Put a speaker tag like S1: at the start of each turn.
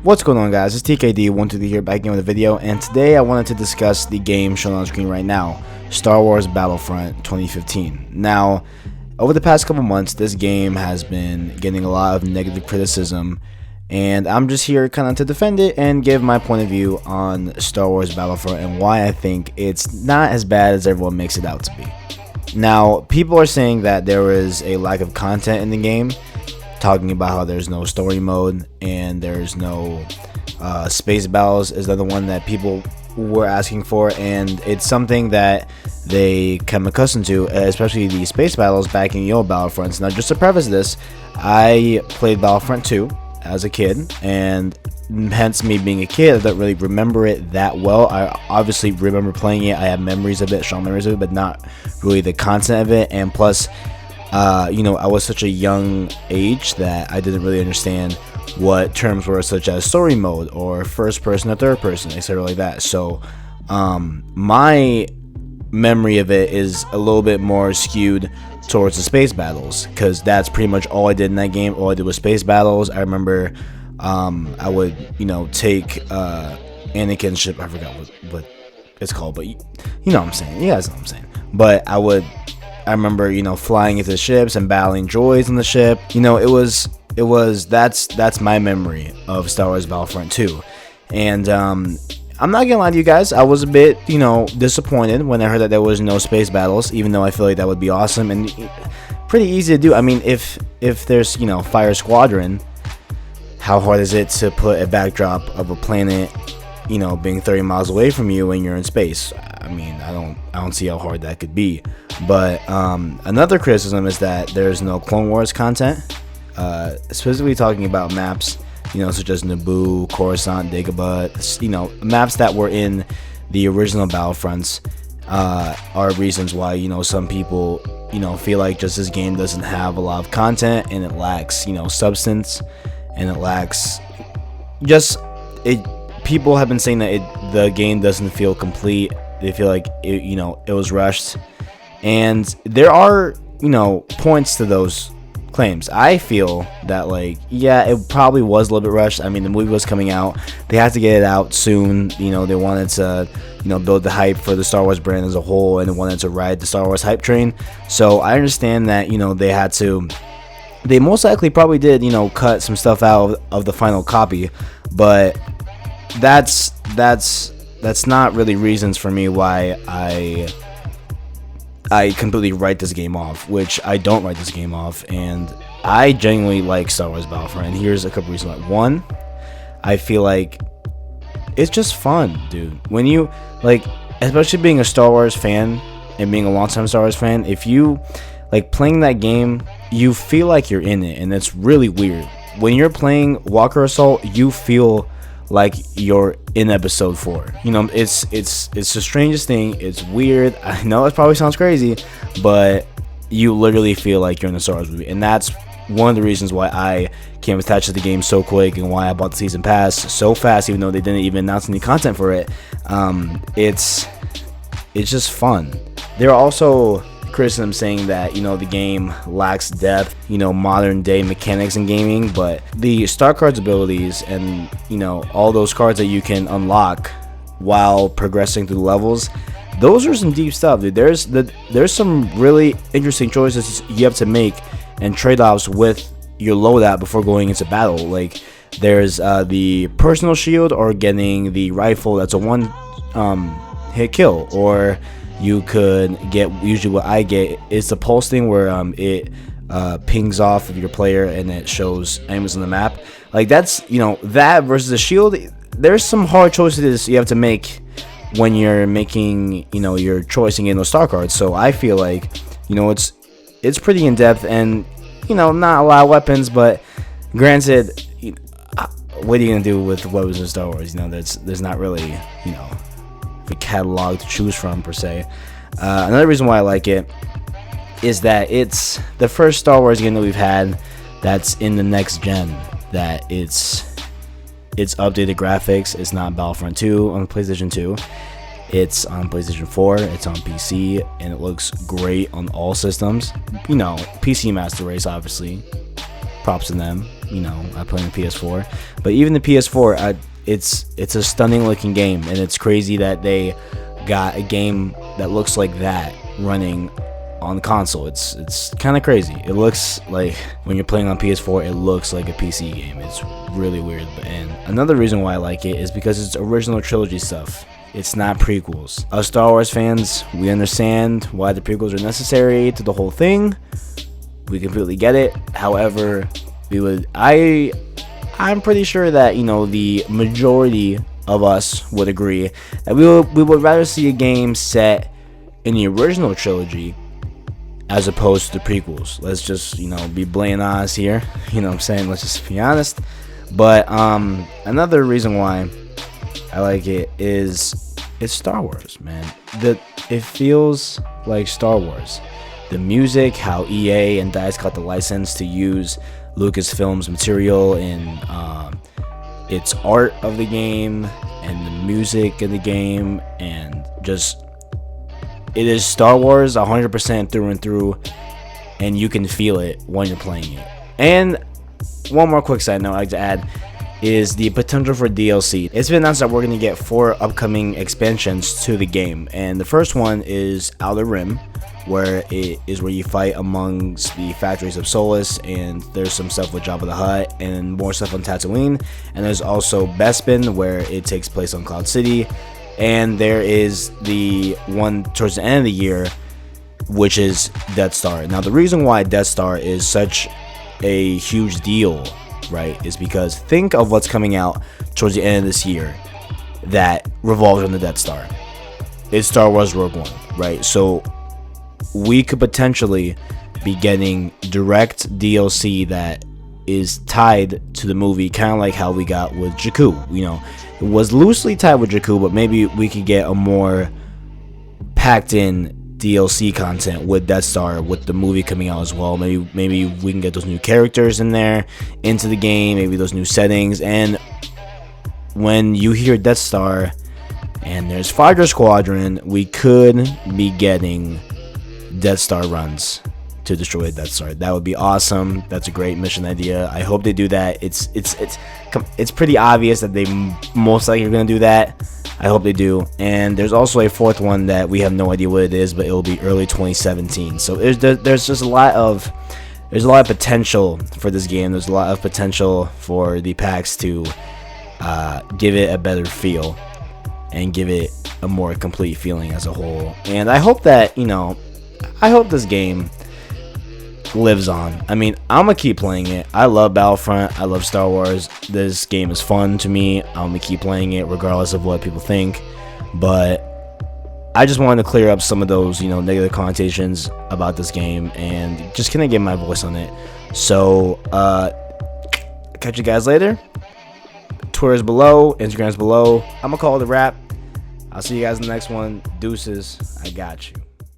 S1: What's going on, guys? It's TKD123 here, back again with a video, and today I wanted to discuss the game shown on screen right now, Star Wars Battlefront 2015. Now, over the past couple months, this game has been getting a lot of negative criticism, and I'm just here kind of to defend it and give my point of view on Star Wars Battlefront and why I think it's not as bad as everyone makes it out to be. Now, people are saying that there is a lack of content in the game, talking about how there's no story mode and there's no space battles is another one that people were asking for, and it's something that they come accustomed to, especially the space battles back in the old Battlefronts. Now, just to preface this, I played Battlefront 2 as a kid, and hence me being a kid, I don't really remember it that well. I obviously remember playing it, I have memories of it, strong memories of it, but not really the content of it. And plus, I was such a young age that I didn't really understand what terms were such as story mode or first person or third person, etc. like that. So my memory of it is a little bit more skewed towards the space battles, because that's pretty much all I did in that game. All I did was space battles. I remember I would take Anakin's ship. I forgot what it's called, but you know what I'm saying. You guys know what I'm saying. But I remember, flying into the ships and battling droids on the ship. That's my memory of Star Wars Battlefront 2. And I'm not gonna lie to you guys, I was a bit, disappointed when I heard that there was no space battles, even though I feel like that would be awesome and pretty easy to do. I mean, if there's, Fire Squadron, how hard is it to put a backdrop of a planet, being 30 miles away from you when you're in space? I mean, I don't see how hard that could be. But another criticism is that there's no Clone Wars content, specifically talking about maps, such as Naboo, Coruscant, Dagobah, maps that were in the original Battlefronts. Are reasons why some people feel like just this game doesn't have a lot of content, and it lacks substance, and it lacks people have been saying that the game doesn't feel complete. They feel like it was rushed, and there are points to those claims. I feel that it probably was a little bit rushed. I mean, the movie was coming out, they had to get it out soon. They wanted to build the hype for the Star Wars brand as a whole, and they wanted to ride the Star Wars hype train. So I understand that they most likely probably did cut some stuff out of the final copy, but that's not really reasons for me why I completely write this game off, which I don't write this game off, and I genuinely like Star Wars Battlefront, and here's a couple reasons why. One, I feel like it's just fun, dude. When you, especially being a Star Wars fan and being a long-time Star Wars fan, if you, playing that game, you feel like you're in it, and it's really weird. When you're playing Walker Assault, you feel like you're in episode 4. It's the strangest thing. It's weird. I know it probably sounds crazy, but you literally feel like you're in the Star Wars movie, and that's one of the reasons why I came attached to the game so quick, and why I bought the season pass so fast, even though they didn't even announce any content for it. It's just fun. There are also criticism saying that the game lacks depth, modern day mechanics in gaming, but the star cards abilities and all those cards that you can unlock while progressing through the levels, those are some deep stuff, dude. There's some really interesting choices you have to make and trade-offs with your loadout before going into battle. There's the personal shield, or getting the rifle that's a one hit kill, or you could get, usually what I get is the pulse thing, where it pings off of your player and it shows enemies on the map. That's that versus the shield. There's some hard choices you have to make when you're making your choice in those star cards. So I feel like it's pretty in depth, and not a lot of weapons, but granted, what are you gonna do with weapons in Star Wars? There's not really a catalog to choose from per se. Another reason why I like it is that it's the first Star Wars game that we've had that's in the next gen, that it's updated graphics. It's not Battlefront 2 on PlayStation 2, it's on PlayStation 4, it's on PC, and it looks great on all systems. PC Master Race, obviously, props to them. I play on the PS4, but even the PS4, it's a stunning looking game, and it's crazy that they got a game that looks like that running on the console. It's kind of crazy. It looks like when you're playing on PS4, it looks like a PC game. It's really weird. And another reason why I like it is because it's original trilogy stuff. It's not prequels. Us Star Wars fans, we understand why the prequels are necessary to the whole thing. We completely get it. However, I'm pretty sure that the majority of us would agree that we would rather see a game set in the original trilogy as opposed to the prequels. Let's just be blatant honest here. What I'm saying? Let's just be honest. But another reason why I like it is it's Star Wars, man. It feels like Star Wars. The music, how EA and DICE got the license to use Lucasfilm's material in its art of the game and the music in the game, and just it is Star Wars 100% through and through, and you can feel it when you're playing it. And one more quick side note I'd like to add is the potential for DLC. It's been announced that we're going to get 4 upcoming expansions to the game, and the first one is Outer Rim, where you fight amongst the factories of Solus, and there's some stuff with Jabba the Hutt and more stuff on Tatooine. And there's also Bespin, where it takes place on Cloud City, and there is the one towards the end of the year, which is Death Star. Now, the reason why Death Star is such a huge deal, right, is because think of what's coming out towards the end of this year that revolves around the Death Star. It's Star Wars Rogue One, right? So we could potentially be getting direct DLC that is tied to the movie, kind of like how we got with Jakku. It was loosely tied with Jakku, but maybe we could get a more packed in DLC content with Death Star, with the movie coming out as well. Maybe we can get those new characters in there into the game, maybe those new settings. And when you hear Death Star and there's Fighter Squadron, we could be getting Death Star runs to destroy the Death Star. That would be awesome. That's a great mission idea. I hope they do that. It's pretty obvious that they most likely are going to do that. I hope they do. And there's also a 4th one that we have no idea what it is, but it will be early 2017. So there's just a lot of potential for this game. There's a lot of potential for the packs to give it a better feel and give it a more complete feeling as a whole. And I hope that I hope this game lives on. I mean, I'm gonna keep playing it. I love Battlefront. I love Star Wars. This game is fun to me. I'm gonna keep playing it regardless of what people think. But I just wanted to clear up some of those, negative connotations about this game and just kind of get my voice on it. So, catch you guys later. Twitter's below, Instagram's below. I'm gonna call it a wrap. I'll see you guys in the next one. Deuces. I got you.